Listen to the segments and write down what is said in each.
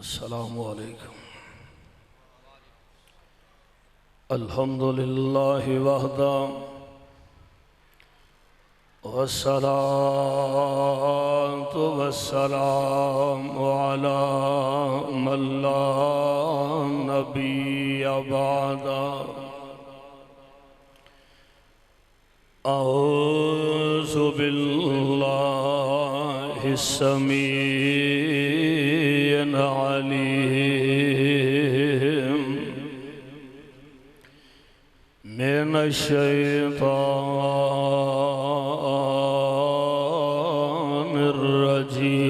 السلام علیکم۔ الحمدللہ وحدہ والصلاة والسلام علی من لا نبی بعدہ۔ اعوذ باللہ السمیع العلیم من الشیطان الرجیم۔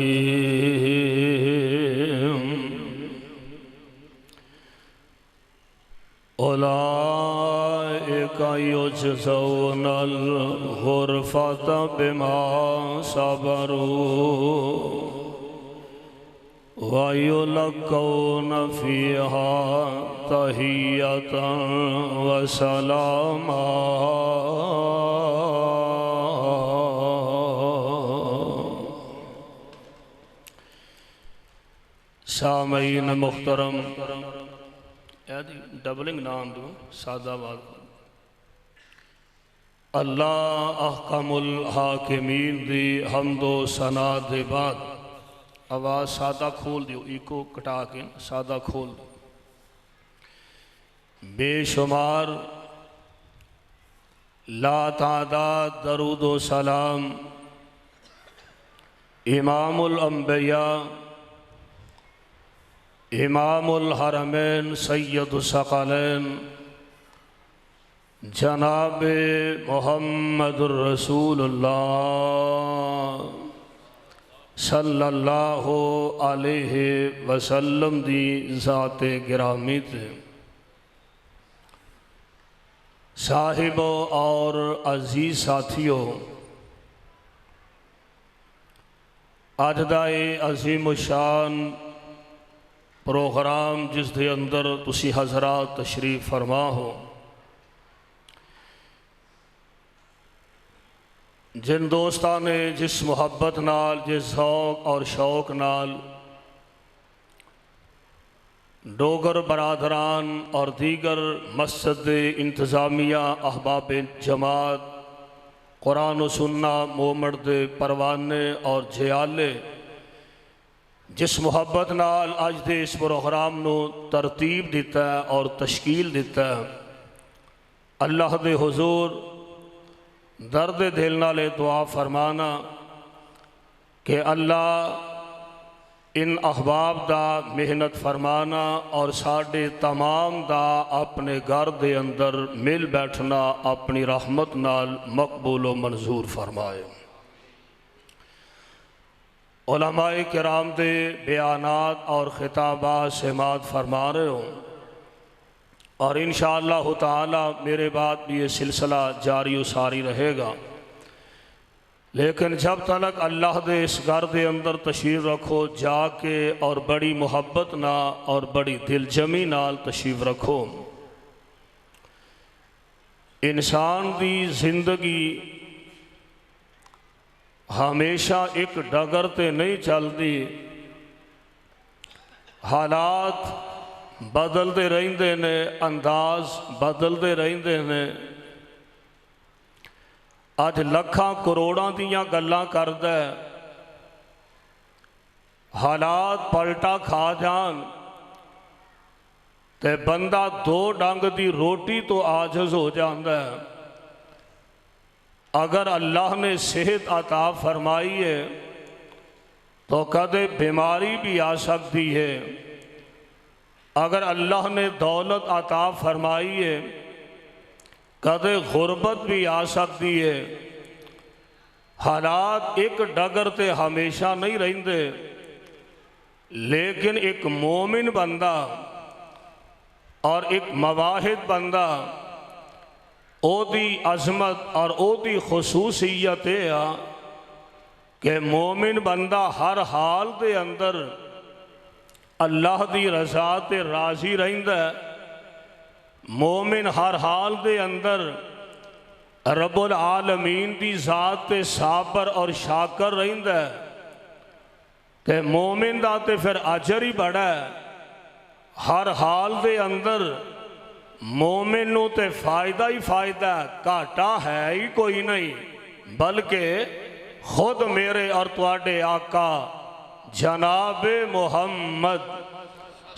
اولئک یجزون الغرفۃ بما صبروا وَيُلَقَّوْنَ فِيهَا تَحِيَّةً وَسَلَامًا۔ سامعین محترم، ڈبلنگ نام دوں سادہ بات۔ اللہ احکم الحاکمین دی حمد و ثنا دے بعد آواز سادہ کھول دیو، ایکو کٹا کے سادہ کھول دیو۔ بے شمار لا تعداد درود و سلام امام الانبیاء امام الحرمین سید الثقلین جناب محمد الرسول اللہ صلی اللہ علیہ وسلم دی ذات گرامی تے صاحبوں اور عزیز ساتھیوں، اج دا عظیم الشان پروگرام جس دے اندر تسی حضرات تشریف فرما ہو، جن دوستاں نے جس محبت نال، جس ذوق اور شوق نال ڈوگر برادران اور دیگر مسجد انتظامیہ احباب جماعت قرآن و سنہ مومرد پروانے اور جیالے جس محبت نال اج دے اس پروگرام نو ترتیب دیتا ہے اور تشکیل دیتا ہے، اللہ دے حضور درد دل نالے دعا فرمانا کہ اللہ ان احباب دا محنت فرمانا اور ساڑھے تمام دا اپنے گھر دے اندر مل بیٹھنا اپنی رحمت نال مقبول و منظور فرمائے۔ علماء کرام دے بیانات اور خطابات سماعت فرما رہے ہوں، اور انشاءاللہ تعالی میرے بعد بھی یہ سلسلہ جاری و ساری رہے گا، لیکن جب تک اللہ دے اس گھر دے اندر تشریف رکھو جا کے اور بڑی محبت نہ اور بڑی دل جمی نال تشریف رکھو۔ انسان دی زندگی ہمیشہ ایک ڈگر تے نہیں چلتی، حالات بدلتے رہندے نے، انداز بدلتے رہندے نے۔ اج لکھاں کروڑاں دیاں گلاں کردہ ہے، حالات پلٹا کھا جان تے بندہ دو ڈنگ دی روٹی تو عاجز ہو جاندہ ہے۔ اگر اللہ نے صحت عطا فرمائی ہے تو کدے بیماری بھی آ سکتی ہے، اگر اللہ نے دولت عطا فرمائی ہے کدے غربت بھی آ سکتی ہے۔ حالات ایک ڈگر تے ہمیشہ نہیں رہندے، لیکن ایک مومن بندہ اور ایک مواحد بندہ او دی عظمت اور او دی خصوصیت ہے کہ مومن بندہ ہر حال دے اندر اللہ دی رضا تے راضی رہندا ہے۔ مومن ہر حال دے اندر رب العالمین دی ذات تے صابر اور شاکر رہندا ہے۔ تے مومن دا تے پھر اجر ہی بڑا ہے۔ ہر حال دے اندر مومن نو تے فائدہ ہی فائدہ ہے، گھاٹا ہے ہی کوئی نہیں، بلکہ خود میرے اور تواڈے آقا جناب محمد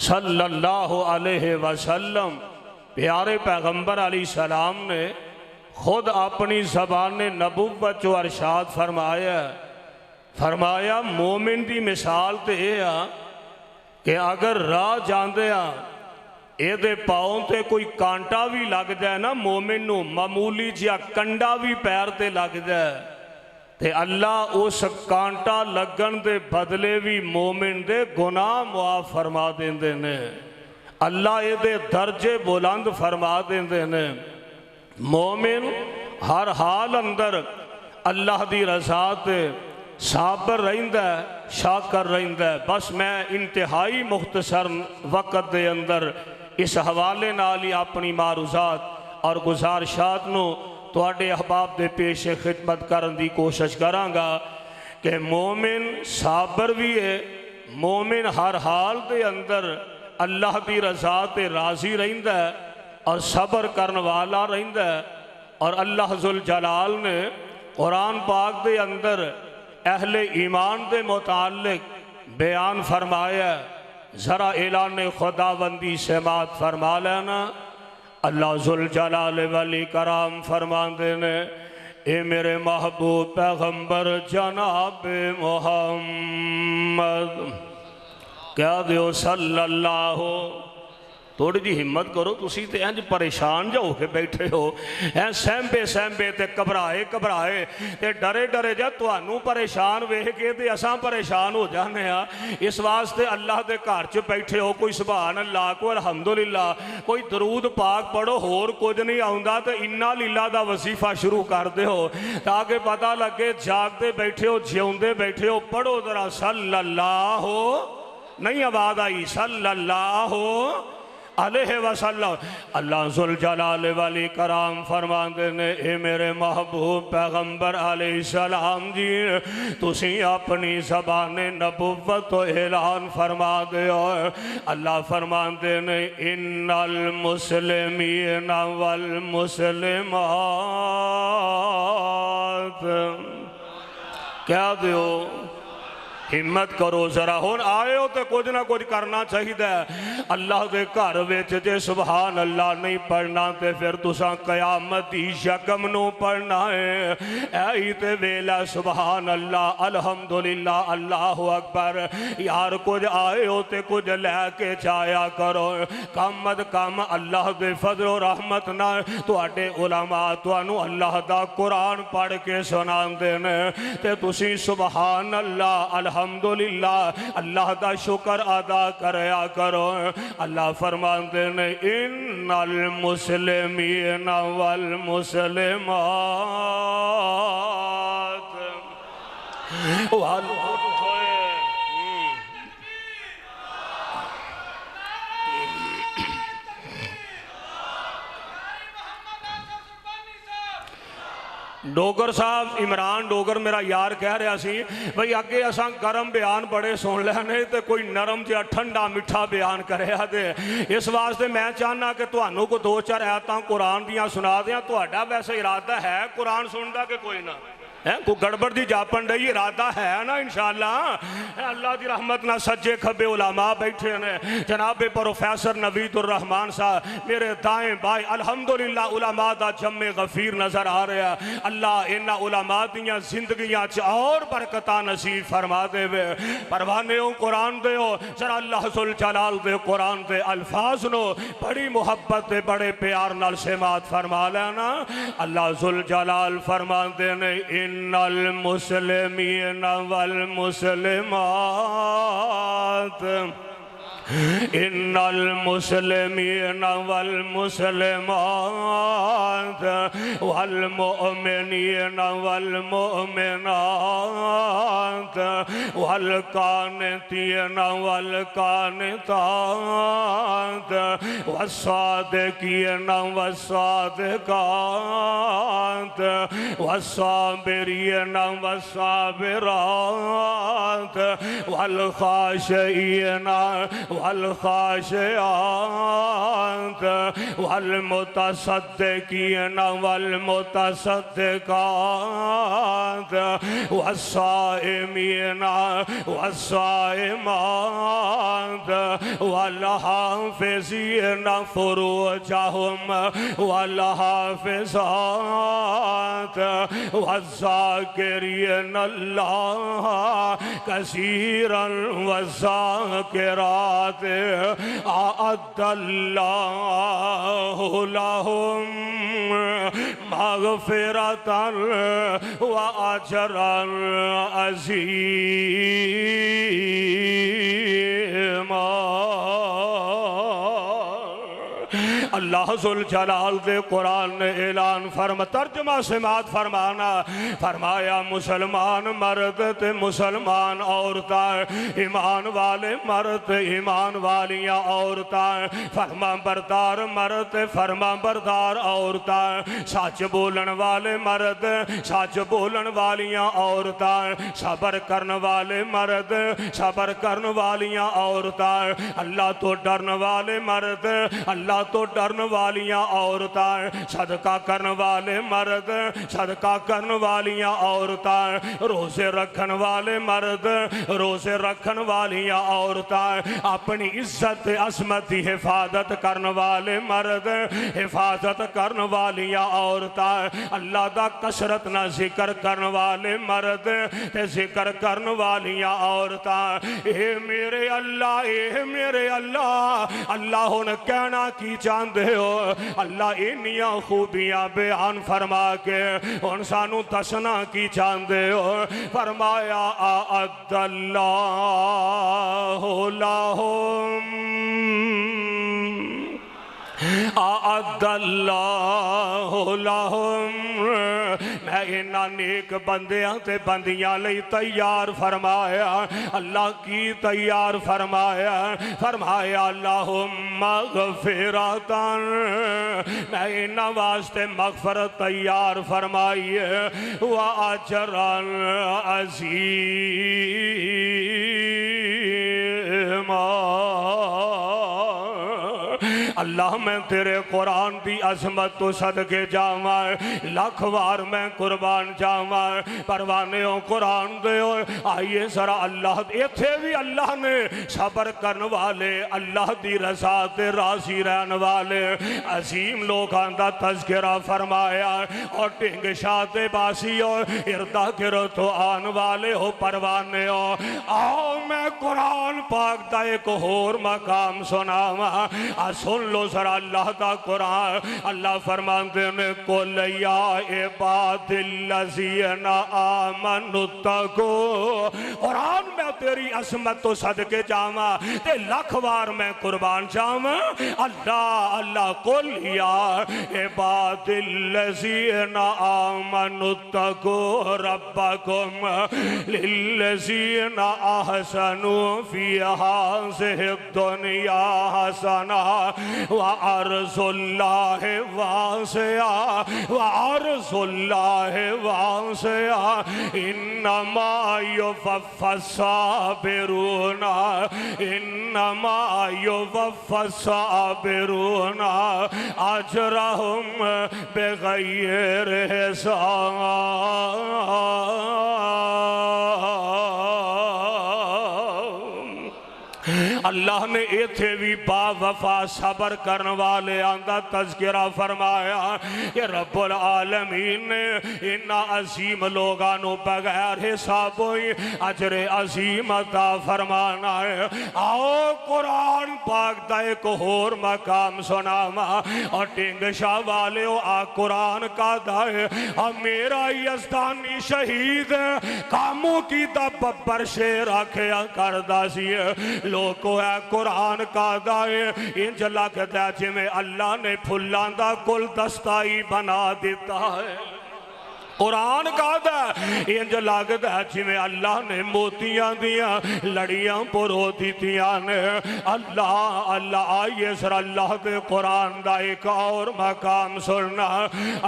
صلی اللہ علیہ وسلم پیارے پیغمبر علیہ السلام نے خود اپنی زبان نبوت جو ارشاد فرمایا مومن دی مثال تے یہ کہ اگر راہ جاندے اے دے پاؤں تے کوئی کانٹا بھی لگ جائے نا، مومن نو معمولی جیا کنڈا بھی پیر تے لگ جائے تے اللہ اس کانٹا لگن دے بدلے بھی مومن دے گناہ معاف فرما دیندے نے، اللہ اے دے درجے بلند فرما دیندے نے۔ مومن ہر حال اندر اللہ دی رضا تے صابر رہندہ ہے، شاکر رہندہ ہے۔ بس میں انتہائی مختصر وقت دے اندر اس حوالے نالی اپنی معروضات اور گزارشات نو تواڈے احباب دے پیش خدمت کرن دی کوشش کرانگا کہ مومن صابر بھی ہے، مومن ہر حال دے اندر اللہ دی رضا تے راضی رہندہ ہے اور صبر کرن والا رہندہ ہے۔ اور اللہ ذوالجلال نے قرآن پاک دے اندر اہل ایمان دے متعلق بیان فرمایا ہے، ذرا اعلان خداوندی سماعت فرما لینا۔ اللہ ذوالجلال والاکرام فرماندے نے، اے میرے محبوب پیغمبر جناب محمد کہہ دیو صلی اللہ۔ تھوڑی جی ہمت کرو، تسی تے انج پریشان جاؤ کے بیٹھے ہو، سہمبے تے گھبرائے تے ڈرے جا تانوں پریشان ویکھ کے تے اساں پریشان ہو جانے ہاں۔ اس واسطے اللہ دے گھر چ بیٹھے ہو، کوئی سبحان اللہ، کوئی الحمدللہ، کوئی درود پاک پڑھو، ہور کچھ نہیں آوندا تے انا للہ دا وظیفہ شروع کر دے ہو تاکہ پتہ لگے جاگتے بیٹھے ہو، جیوندے بیٹھے ہو، پڑھو ذرا صلی اللہ ہو، نہیں آواز آئی صلی اللہ ہو علیہ وسلم۔ اللہ ذوالجلال والاکرام فرماندے نے، اے میرے محبوب پیغمبر علیہ السلام جی، تسی اپنی زبان نبوت تو اعلان فرما دے ہو۔ اللہ فرماندے نے، ان المسلمین والمسلمات کیا دیو، ہمت کرو ذرا، ہون آئے ہو تے کچھ نہ کچھ کرنا چاہیے۔ اللہ دے گھر وچ جے سبحان اللہ نہیں پڑھنا تے پھر تساں قیامت دی یکم نو پڑھنا ہے۔ اے تے ویلا سبحان اللہ، الحمدللہ، اللہ اکبر۔ یار کچھ آئے ہو تے کچھ لے کے جایا کرو، کم از کم اللہ دے فضل و رحمت نہ تواڈے علماء تانوں اللہ دا قرآن پڑھ کے سنان دینے تے تسی سبحان اللہ الحمدللہ اللہ دا شکر ادا کریا کرو۔ اللہ فرماندے نے، ان المسلمین والمسلمات ڈوگر صاحب، عمران ڈوگر میرا یار کہہ رہا سی بھئی آگے اساں گرم بیان بڑے سن لینے تے کوئی نرم جا ٹھنڈا مٹھا بیان کرے دے۔ اس واسطے میں چاہنا کہ تانوں کو دو چار آیتاں قرآن دیاں سنا دیاں۔ تہاڈا ویسے ارادہ ہے قرآن سندا کہ کوئی نہ؟ کوئی گڑبڑ دی جاپن رہی، ارادہ ہے نا انشاءاللہ؟ اللہ دی رحمت نہ سجے کھبے علماء بیٹھے ہیں، جناب پروفیسر نوید الرحمان صاحب میرے دائیں بائیں، الحمدللہ علماء دا جمع غفیر نظر آ رہا ہے۔ اللہ انہا علماء دیاں زندگیاں چ اور برکتہ نصیب فرما دے وے۔ پروانے ہو قرآن دے ہو، ذرا اللہ ذوالجلال دے قرآن دے الفاظ نو بڑی محبت دے بڑے پیار نال سماعت فرما لینا۔ اللہ ذوالجلال فرما دے نے، ان المسلمین والمسلمات ان المسلمین والمسلمات والمؤمنین والمؤمنات والقانتین والقانتات والصادقین والصادقات والصابرین والصابرات والخاشعین والخاشعات والمتصدقین والمتصدقات والصائمین والصائمات والحافظین فروجہم والحافظات والذاکرین اللہ کثیرا والذاکرات اعد اللہ لهم مغفرتا واجرا عظیما۔ اللہ ذوالجلال دے قرآن نے اعلان ترجمہ سماعت فرمانا فرمایا مسلمان مرد تے مسلمان عورتاں، ایمان والے مرد ایمان والیاں عورتاں، فرما بردار مرد فرما بردار عورتاں، سچ بولن والے مرد سچ بولن والیاں عورتاں، صبر کرن والے مرد صبر کرن والیاں عورتاں، اللہ تو ڈرن والے مرد اللہ تو ڈرن والیاں عورتاں، صدقہ کرن والے مرد صدقہ کرن والیاں عورتاں، روزے رکھن والے مرد روزے رکھن والیاں عورتاں، اپنی عزت عصمت کی حفاظت کرن والے مرد حفاظت کرن والیاں عورتاں، اللہ دا کثرت نہ ذکر کرن والے مرد تے ذکر کرن والیاں عورتاں۔ اے میرے اللہ اللہ نے کہنا کی چاندے ہو، اللہ انیاں خوبیاں بیان فرما کے ان سانو دسنا کی چاندے ہو، فرمایا اعد اللہ لهم اعد اللہ لهم میں انہاں نیک بندیاں تے بندیاں لئی تیار فرمایا۔ اللہ کی تیار فرمایا لهم مغفرتا میں انہاں واسطے مغفرت تیار فرمائیے وَأَجْرًا عَظِيمًا۔ اللہ میں تیرے قرآن دی عظمت تو صدقے جاواں، لاکھ وار میں قربان جاواں، پروانےوں قرآن دیو آئیے ذرا اللہ ایتھے بھی اللہ نے صبر کرن والے اللہ دی رضا تے راضی رہن والے عظیم لوگاں دا تذکرہ فرمایا، اور ٹنگ شاہ باسی ہو اردہ گرو تو آن والے ہو پروانےوں، آؤ میں قرآن پاک دا ایک اور مقام سناواں، سن لو ذرا اللہ دا قرآن۔ اللہ فرماندے نے قُلْ يَا عِبَادِ الَّذِينَ آمَنُوا اتَّقُوا، قرآن میں تیری عظمت تو صدقے جاواں تے لاکھ وار میں قربان جاواں، اللہ قُلْ يَا عِبَادِ الَّذِينَ آمَنُوا اتَّقُوا رَبَّكُمْ لِلَّذِينَ أَحْسَنُوا فِي هَٰذِهِ الدُّنْيَا حَسَنَةٌ وَعَرْضُ اللَّهِ وَاسِعٌ وَعَرْضُ اللَّهِ وَاسِعٌ إِنَّمَا يُوَفَّى الصَّابِرُونَ إِنَّمَا يُوَفَّى الصَّابِرُونَ أَجْرَهُمْ بِغَيْرِ حِسَابٍ۔ اللہ نے ایتھے بھی با وفا صبر کرن والے آندہ تذکرہ فرمایا کہ رب العالمین نے انہا عظیم لوگانو بغیر حساب ہوئی اجر عظیم عطا فرمانا ہے۔ آؤ قرآن پاک دا ایک اور مقام سناما، اور ٹنگ شاہ والے ہو آ قرآن کا دائے، اور میرا یزدانی شہید کاموں کی دا ببر شیر آکھیا کردہ سی لوگو ہے قرآن کا دائے انج لگتا ہے جویں اللہ نے پھلاں دا کل دستائی بنا دیتا ہے قرآن کہتا ہے انج لگتا ہے جویں اللہ نے موتیاں دیاں لڑیاں پرو دیتیاں نے اللہ اللہ آئیے سر اللہ دے قرآن دا ایک اور مقام سننا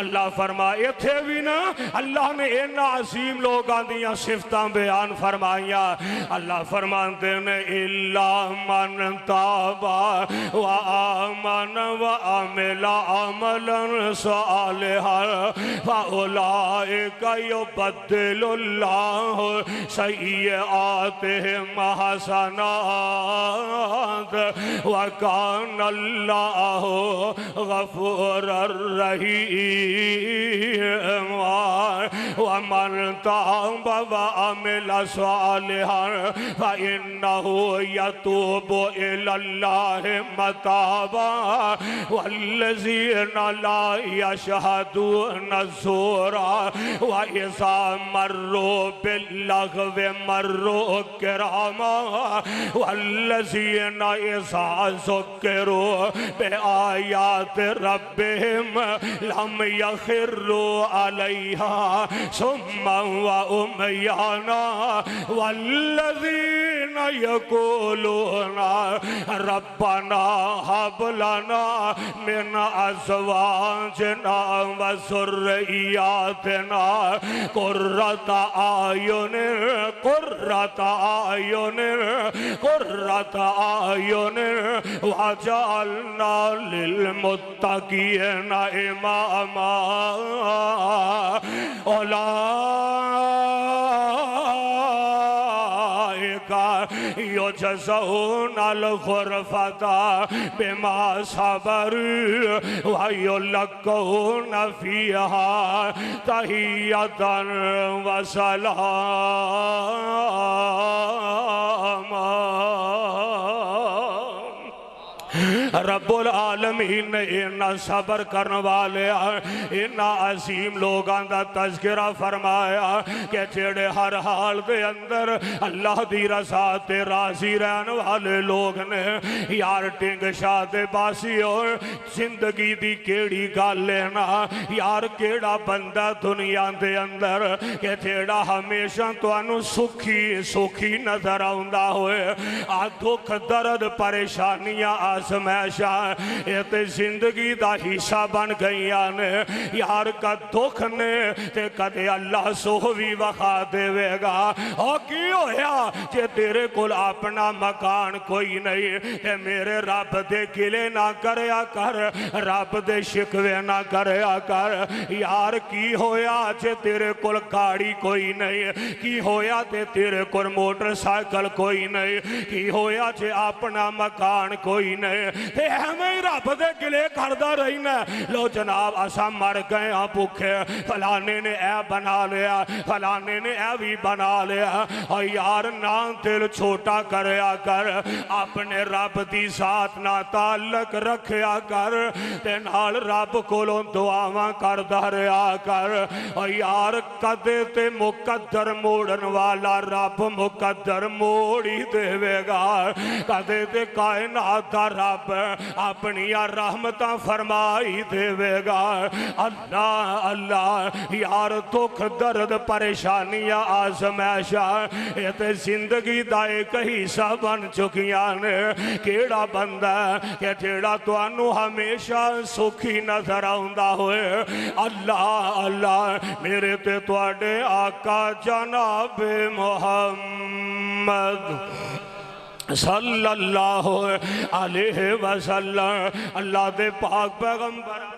اللہ فرمائے تھے بھی نا اللہ نے اینا عظیم لوگاں دیاں صفتاں بیان فرمائیا اللہ فرمانتے نے اللہ من تابا و آمن و عمل عملا صالحا فاولئک یبدل اللہ سیئاتہم حسنات وکان اللہ غفور الرحیم ومن تاب وعمل صالحا فإنه يتوب إلى الله متابا والذين لا يشهدون الزور وَإِذَا مَرُّوا بِاللَّغْوِ مَرُّوا كِرَامًا وَالَّذِينَ إِذَا ذُكِّرُوا بِآيَاتِ رَبِّهِمْ لَمْ يَخِرُّوا عَلَيْهَا صُمًّا وَعُمْيَانًا وَالَّذِينَ يَقُولُونَ رَبَّنَا هَبْ لَنَا مِنْ أَزْوَاجِنَا وَذُرِّيَّاتِنَا قرة أعين وجعلنا للمتقين إماما يجزون الغرفة بما صبروا ويلقون فيها تحية وسلاما رب العالمین نے انہا صبر کرنے والے انہا عظیم لوگاں دا تذکرہ فرمایا کہ جڑے ہر حال دے اندر اللہ دی رضا تے راضی رہنے والے لوگ نے یار ٹنگ شاہ دے باسی اور زندگی دی کیڑی گال لینا یار کیڑا بندہ دنیا دے اندر کہ جڑا ہمیشہ تو انو سکھی نظر آؤندہ ہوئے دکھ درد پریشانیاں آزمائشاں تے زندگی دا حصہ بن گئی آنے یار کا دکھ نے تے کدے اللہ سوہوی وخا دے وے گا اور کی ہویا جے تیرے کل اپنا مکان کوئی نہیں تے میرے رب دے گلے نہ کریا کر رب دے شکوے نہ کریا کر یار کی ہویا جے تیرے کل گاڑی کوئی نہیں کی ہویا تے تیرے کل موٹر سائیکل کوئی نہیں کی ہویا جے اپنا مکان کوئی نہیں تے ہمیں رب دے گلے کردہ رہینا لو جناب اسا مر گئے ہاں بھوکے فلانے نے اے بنا لیا فلانے نے اے بھی بنا لیا اور یار نام دل چھوٹا کریا کر اپنے رب دی ذات نہ تعلق رکھیا کر تے نال رب کولوں دعاواں کردہ رہیا کر اور یار کدے تے مقدر موڑن والا رب مقدر موڑی دے گا کدے تے کائنات دا رب اپنی رحمتاں فرمائی دے گا اللہ اللہ یار دکھ درد پریشانیاں آزمائشاں تے زندگی دا ایک حصہ بن چکیاں نے کیڑا بندہ کہ جیڑا تو انو ہمیشہ سکھی نظر آؤندہ ہوئے اللہ اللہ میرے تے تو اڈے آقا جناب محمد صلی اللہ علیہ وسلم اللہ دے پاک پیغمبر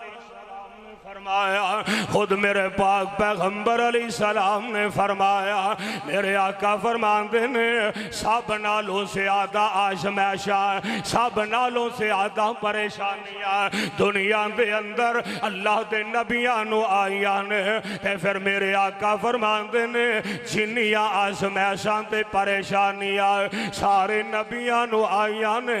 فرمایا خود میرے پاک پیغمبر علیہ السلام نے فرمایا میرے آقا فرماندے نے سب نالوں سے آدھا آزمائشاں سب نالوں سے آدھا پریشانیاں دنیا دے اندر اللہ دے نبیانو آئیاں نے پھر میرے آقا فرماندے نے جنیاں آزمائشاں تے پریشانیاں سارے نبیانو آئیاں نے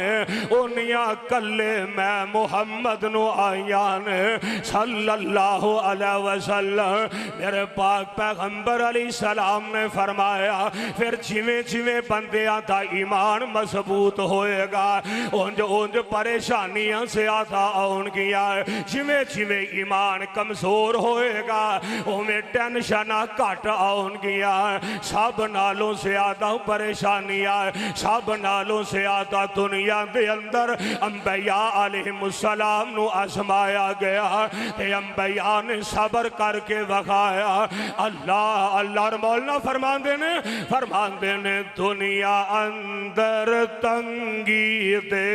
انیاں کلے میں محمد نو آئیاں نے صلی اللہ اللہ علیہ وسلم میرے پاک پیغمبر علیہ السلام نے فرمایا پھر جویں جویں بندیاں دا ایمان مضبوط ہوئے گا اونج اونج پریشانیاں سے آتا آن گیا جویں جویں ایمان کمزور ہوئے گا اویں ٹینشنہ کٹ آن گیا سب نالوں سے آتا پریشانیاں سب نالوں سے آتا دنیا دے اندر انبیاء علیہ السلام نو آزمایا گیا تے انبیاء نے صبر کر کے وقایا اللہ اللہ مولانا فرماندے نے دنیا اندر تنگی دے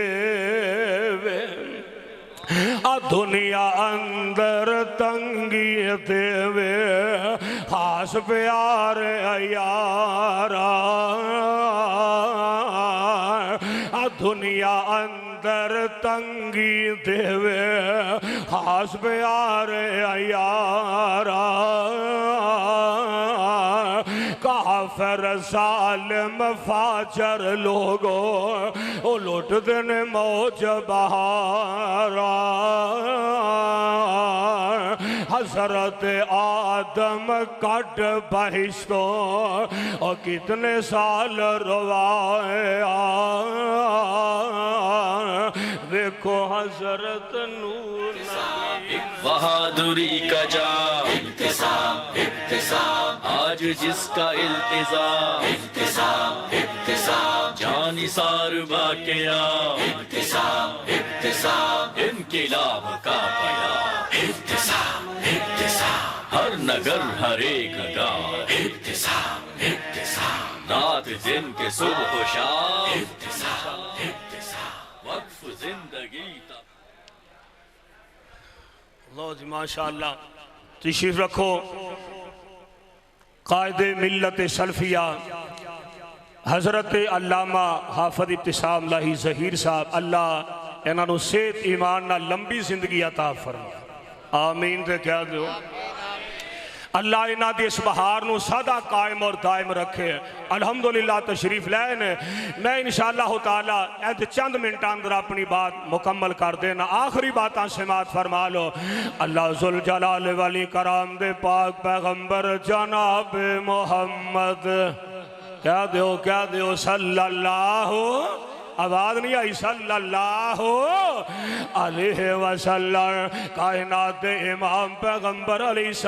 دنیا اندر تنگی دے خاص پیار یارا دنیا اندر تنگی دے خاص پیار یارا کافر ظالم فاجر لوگو او لوٹ دن موج بہارا حضرت آدم کٹ بہشتوں اور کتنے سال روائے دیکھو حضرت نور بہادری کا جام احتساب احتساب آج جس کا التزام احتساب احتساب جان نثار باقیام احتساب احتساب انقلاب کا پیام احتساب احتساب ہر نگر ہر ایک گاؤں احتساب احتساب رات دن کے صبح و شام احتساب احتساب وقف زندگی تک اللہ جی ماشاءاللہ تشریف رکھو قائد ملت سلفیہ حضرت علامہ حافظ ابتسام لاہی ظہیر صاحب اللہ انہاں نو صحت ایمان نہ لمبی زندگی عطا فرمائے آمین تے کہہ دو اللہ انہاں دی اس بہار نو سدا قائم اور دائم رکھے الحمدللہ تشریف لائن میں انشاءاللہ تعالی ایت چند منٹ اندر اپنی بات مکمل کر دینا آخری باتاں سماعت فرما لو اللہ ذوالجلال والی کرام دے پاک پیغمبر جناب محمد کیا دیو صلی اللہ آواز نہیں آئی صلی اللہ علیہ وسلم کائنات امام پیغمبر علیہ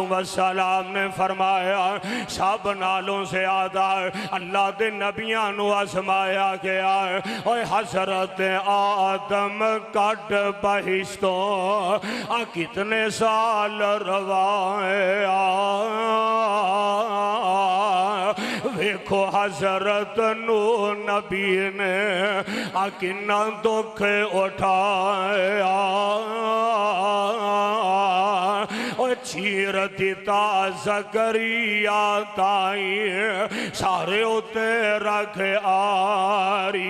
السلام نے فرمایا سب نالوں سے آدھا اللہ دے نبیان نو آزمایا گیا اوہ حضرت آدم کٹ بہشتوں کتنے سال روائے ویکھو حضرت نو نبی نے کنا دکھ اٹھایا چیر دیتا زکریا تائیں سارے ہوتے رکھ آری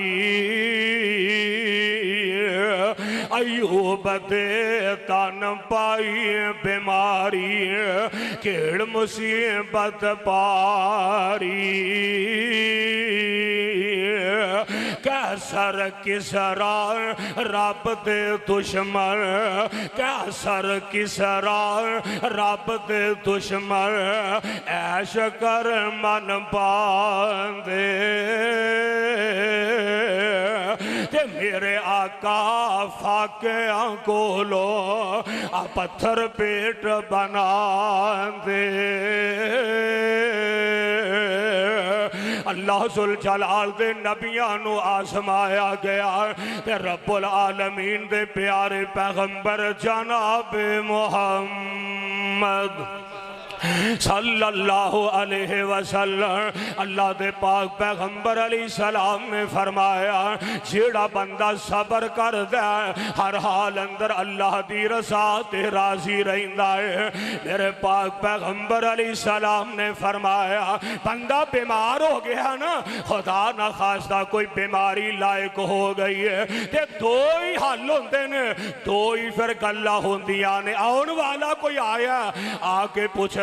ایوب دے تن پائی بیماری کیڑ مصیبت پاری کیسر کسرا رب دے دشمن کیسر کسرا رب دے دشمن عیش کر من باندے تے میرے آقا فاقیاں کولو پتھر پیٹ بنا دے اللہ ذوالجلال دے نبیانو آزمایا گیا تے رب العالمین دے پیارے پیغمبر جناب محمد صلی اللہ علیہ وسلم اللہ دے پاک پیغمبر علیہ السلام نے فرمایا جیڑا بندہ صبر کر دے ہر حال اندر اللہ دی رضا تے راضی رہندا ہے میرے پاک پیغمبر علیہ السلام نے فرمایا بندہ بیمار ہو گیا نا خدا نہ خواستہ کوئی بیماری لائق ہو گئی ہے تے دو ہی حل ہوندے نے دو ہی پھر گلہ ہوندیاں نے آن والا کوئی آیا آ کے پوچھ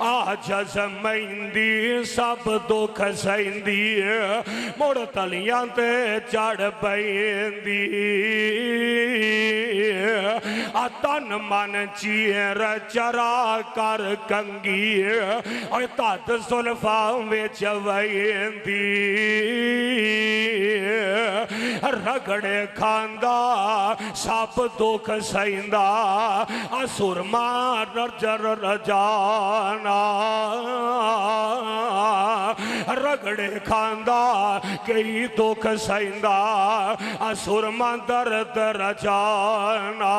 آجز مہندی سب دکھ سہندی مڑ تلیاں تے چڑھ بہندی تن من چیر چرا کر کنگی اور تات زلفاں وچ ویندی رگڑے کھاندا سب دکھ سہندا سرما نرجر رجانا رگڑے کھاندا کئی دکھ سہندا سرما درد رجانا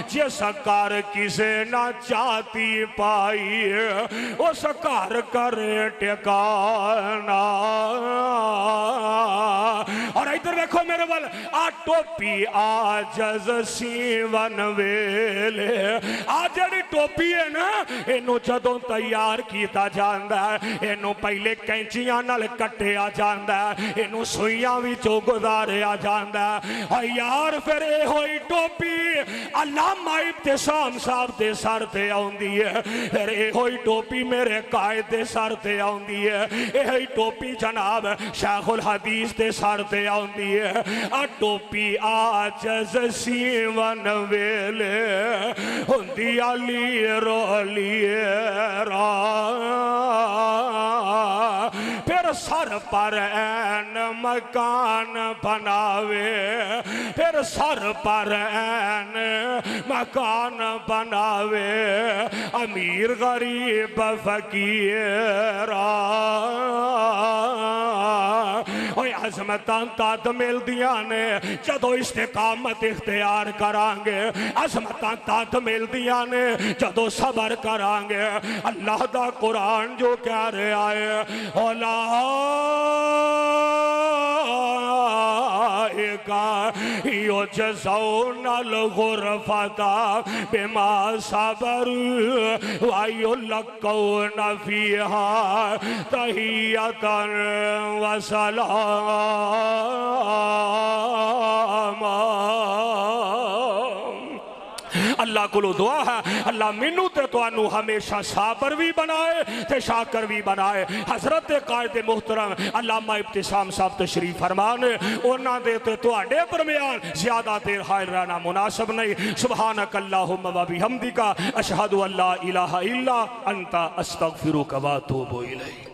جس کار کسے نہ چاہتی پائی اس کار کرے ٹکانا اور ادھر دیکھو میرے وال ٹوپی آجز سیون ویلے جڑی ٹوپی ہے نا اینو جدوں تیار کیتا جاندا ہے اینو پہلے کینچیاں نال کٹیا جاندا ہے اینو سوئیاں وچوں گزاریا جاندا ہے یار پھر اے ہوئی ٹوپی علامہ ابتسام صاحب دے سر تے آوندی ہے پھر اے ہوئی ٹوپی میرے قائد دے سر تے آوندی ہے اے ہوئی ٹوپی جناب شیخ الحدیث دے سر تے آوندی ہے ٹوپی آجز سیون ویلے ہوندی علی رولی را پھر سر پر این مکان بناوے پھر سر پر این مکان بناوے امیر غریب فقیرہ اوہ عظمتان تاد مل دیا نے جدو استقامت اختیار کرانگے عظمتان تاد مل دیا نے جدو صبر کرانگے اللہ دا قرآن جو کہہ رہے آئے اولائکا یجزون الغرفتا بما صبر ویلقون فیہا تحییتا وسلام اللہ کو دعا ہے اللہ منو تے تو انو ہمیشہ صابر بھی بنائے تے شاکر بھی بنائے حضرت قائد محترم علامہ ابتسام صاحب تشریف فرمانے اونا دیتے تو اڈے درمیان زیادہ دیر حائل رہنا مناسب نہیں سبحانک اللہم و بحمدک اشہدو اللہ الہ الا انت استغفرک و اتوب الیک